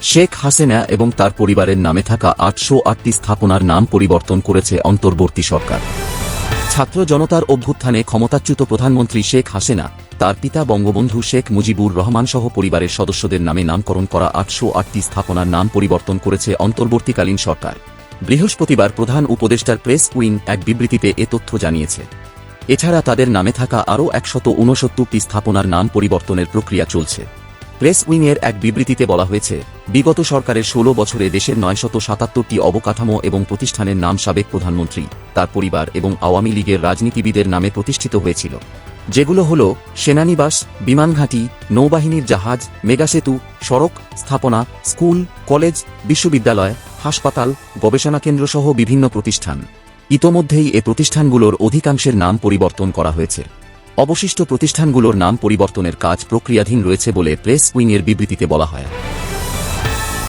শেখ হাসিনা এবং তার পরিবারের নামে থাকা ৮০৮টি স্থাপনার নাম পরিবর্তন করেছে অন্তর্বর্তী সরকার। ছাত্র জনতার অভ্যুত্থানে ক্ষমতাচ্যুত প্রধানমন্ত্রী শেখ হাসিনা, তার পিতা বঙ্গবন্ধু শেখ মুজিবুর রহমান সহ পরিবারের সদস্যদের নামে নামকরণ করা ৮০৮টি স্থাপনার নাম পরিবর্তন করেছে অন্তর্বর্তীকালীন সরকার। বৃহস্পতিবার প্রধান উপদেষ্টার প্রেস উইং এক বিবৃতিতে এ তথ্য জানিয়েছে। এছাড়া তাদের নামে থাকা আরও ১৬৯টি স্থাপনার নাম পরিবর্তনের প্রক্রিয়া চলছে। প্রেস উইংয়ের এক বিবৃতিতে বলা হয়েছে, বিগত সরকারের ১৬ বছরে দেশের ৯৭৭টি অবকাঠামো এবং প্রতিষ্ঠানের নাম সাবেক প্রধানমন্ত্রী, তার পরিবার এবং আওয়ামী লীগের রাজনীতিবিদের নামে প্রতিষ্ঠিত হয়েছিল, যেগুলো হল সেনানিবাস, বিমানঘাঁটি, নৌবাহিনীর জাহাজ, মেগাসেতু, সড়ক, স্থাপনা, স্কুল, কলেজ, বিশ্ববিদ্যালয়, হাসপাতাল, গবেষণা কেন্দ্রসহ বিভিন্ন প্রতিষ্ঠান। ইতোমধ্যেই এ প্রতিষ্ঠানগুলোর অধিকাংশের নাম পরিবর্তন করা হয়েছে। অবশিষ্ট প্রতিষ্ঠানগুলোর নাম পরিবর্তনের কাজ প্রক্রিয়াধীন রয়েছে বলে প্রেস উইংয়ের বিবৃতিতে বলা হয়।